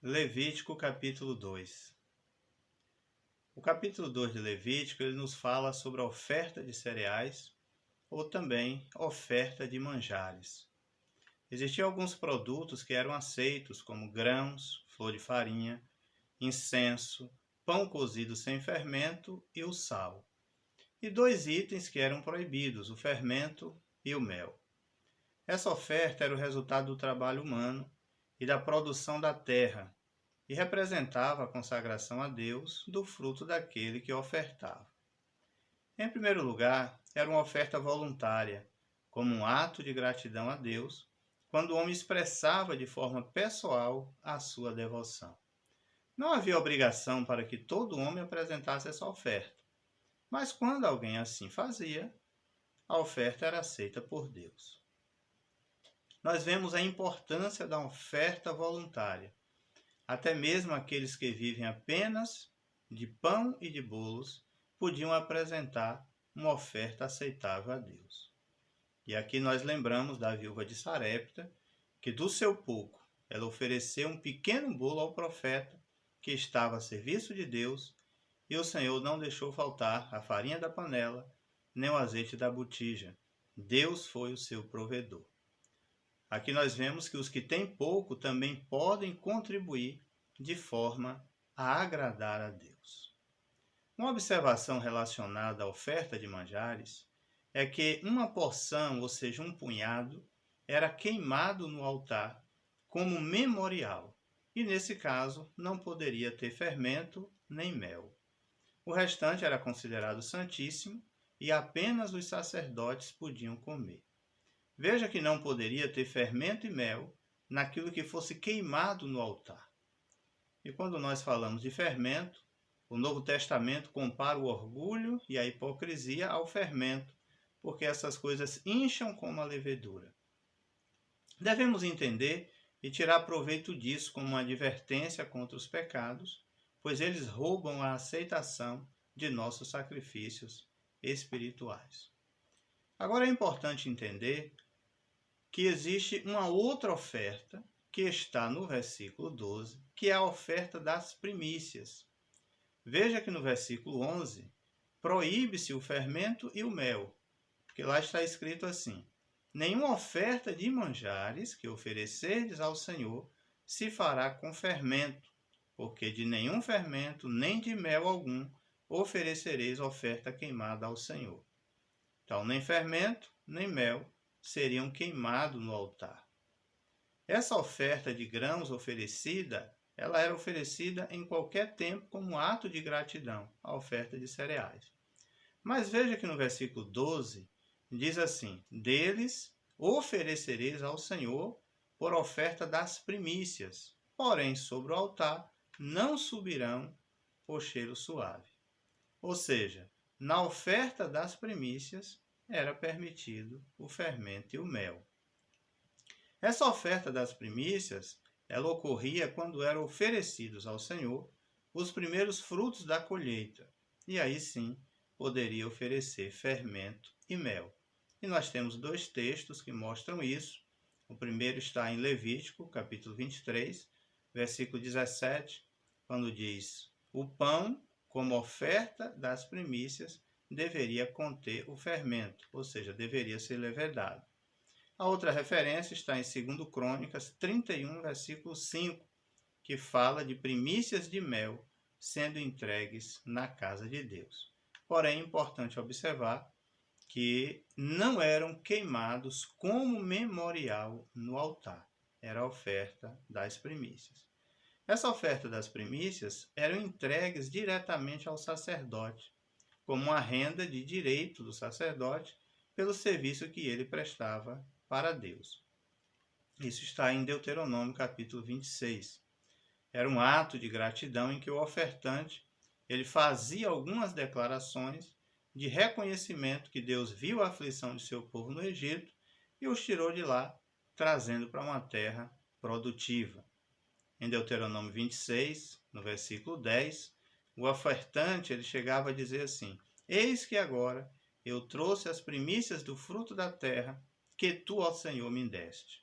Levítico capítulo 2. O capítulo 2 de Levítico ele nos fala sobre a oferta de cereais ou também oferta de manjares. Existiam alguns produtos que eram aceitos, como grãos, flor de farinha, incenso, pão cozido sem fermento e o sal. E dois itens que eram proibidos, o fermento e o mel. Essa oferta era o resultado do trabalho humano e da produção da terra, e representava a consagração a Deus do fruto daquele que ofertava. Em primeiro lugar, era uma oferta voluntária, como um ato de gratidão a Deus, quando o homem expressava de forma pessoal a sua devoção. Não havia obrigação para que todo homem apresentasse essa oferta, mas quando alguém assim fazia, a oferta era aceita por Deus. Nós vemos a importância da oferta voluntária. Até mesmo aqueles que vivem apenas de pão e de bolos podiam apresentar uma oferta aceitável a Deus. E aqui nós lembramos da viúva de Sarepta, que do seu pouco ela ofereceu um pequeno bolo ao profeta que estava a serviço de Deus, e o Senhor não deixou faltar a farinha da panela, nem o azeite da botija. Deus foi o seu provedor. Aqui nós vemos que os que têm pouco também podem contribuir de forma a agradar a Deus. Uma observação relacionada à oferta de manjares é que uma porção, ou seja, um punhado, era queimado no altar como memorial, e nesse caso não poderia ter fermento nem mel. O restante era considerado santíssimo e apenas os sacerdotes podiam comer. Veja que não poderia ter fermento e mel naquilo que fosse queimado no altar. E quando nós falamos de fermento, o Novo Testamento compara o orgulho e a hipocrisia ao fermento, porque essas coisas incham como a levedura. Devemos entender e tirar proveito disso como uma advertência contra os pecados, pois eles roubam a aceitação de nossos sacrifícios espirituais. Agora é importante entender que existe uma outra oferta que está no versículo 12, que é a oferta das primícias. Veja que no versículo 11, proíbe-se o fermento e o mel, porque lá está escrito assim: nenhuma oferta de manjares que oferecerdes ao Senhor se fará com fermento, porque de nenhum fermento nem de mel algum oferecereis oferta queimada ao Senhor. Então, nem fermento, nem mel seriam queimados no altar. Essa oferta de grãos oferecida, ela era oferecida em qualquer tempo como ato de gratidão, a oferta de cereais. Mas veja que no versículo 12, diz assim: deles oferecereis ao Senhor por oferta das primícias, porém sobre o altar não subirão por cheiro suave. Ou seja, na oferta das primícias era permitido o fermento e o mel. Essa oferta das primícias, ela ocorria quando eram oferecidos ao Senhor os primeiros frutos da colheita, e aí sim poderia oferecer fermento e mel. E nós temos dois textos que mostram isso. O primeiro está em Levítico, capítulo 23, versículo 17, quando diz: o pão, como oferta das primícias, deveria conter o fermento, ou seja, deveria ser levedado. A outra referência está em 2 Crônicas 31, versículo 5, que fala de primícias de mel sendo entregues na casa de Deus. Porém, é importante observar que não eram queimados como memorial no altar. Era a oferta das primícias. Essa oferta das primícias eram entregues diretamente ao sacerdote, como uma renda de direito do sacerdote pelo serviço que ele prestava para Deus. Isso está em Deuteronômio capítulo 26. Era um ato de gratidão em que o ofertante ele fazia algumas declarações de reconhecimento que Deus viu a aflição de seu povo no Egito e os tirou de lá, trazendo para uma terra produtiva. Em Deuteronômio 26, no versículo 10, o ofertante ele chegava a dizer assim: eis que agora eu trouxe as primícias do fruto da terra que tu, ó Senhor, me deste.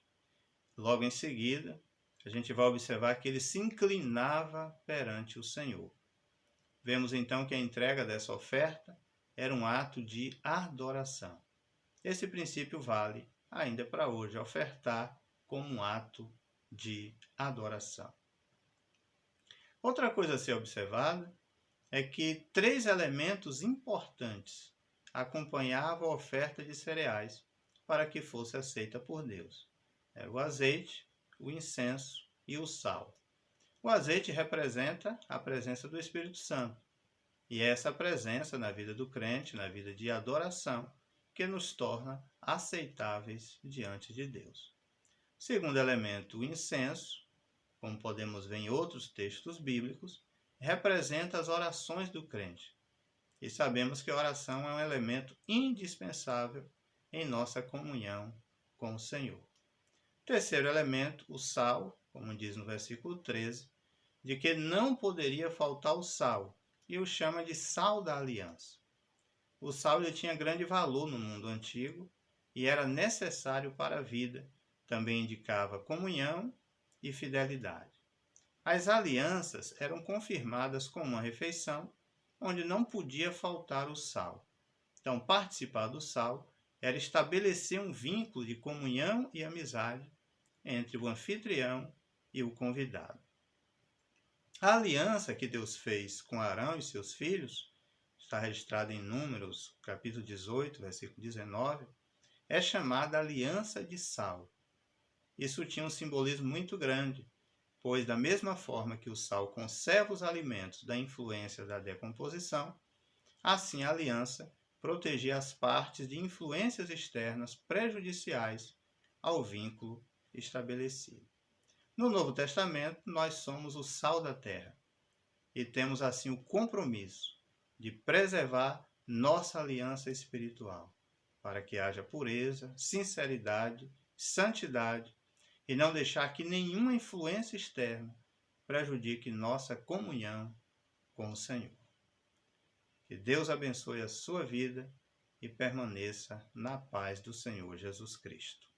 Logo em seguida, a gente vai observar que ele se inclinava perante o Senhor. Vemos então que a entrega dessa oferta era um ato de adoração. Esse princípio vale ainda para hoje, ofertar como um ato de adoração. Outra coisa a ser observada é que 3 elementos importantes acompanhavam a oferta de cereais para que fosse aceita por Deus. Era o azeite, o incenso e o sal. O azeite representa a presença do Espírito Santo. E é essa presença na vida do crente, na vida de adoração, que nos torna aceitáveis diante de Deus. Segundo elemento, o incenso, como podemos ver em outros textos bíblicos, representa as orações do crente. E sabemos que a oração é um elemento indispensável em nossa comunhão com o Senhor. Terceiro elemento, o sal, como diz no versículo 13, de que não poderia faltar o sal, e o chama de sal da aliança. O sal ele tinha grande valor no mundo antigo e era necessário para a vida, também indicava comunhão e fidelidade. As alianças eram confirmadas com uma refeição onde não podia faltar o sal. Então, participar do sal era estabelecer um vínculo de comunhão e amizade entre o anfitrião e o convidado. A aliança que Deus fez com Arão e seus filhos, está registrada em Números, capítulo 18, versículo 19, é chamada aliança de sal. Isso tinha um simbolismo muito grande, pois da mesma forma que o sal conserva os alimentos da influência da decomposição, assim a aliança protegia as partes de influências externas prejudiciais ao vínculo estabelecido. No Novo Testamento, nós somos o sal da terra e temos assim o compromisso de preservar nossa aliança espiritual, para que haja pureza, sinceridade, santidade e não deixar que nenhuma influência externa prejudique nossa comunhão com o Senhor. Que Deus abençoe a sua vida e permaneça na paz do Senhor Jesus Cristo.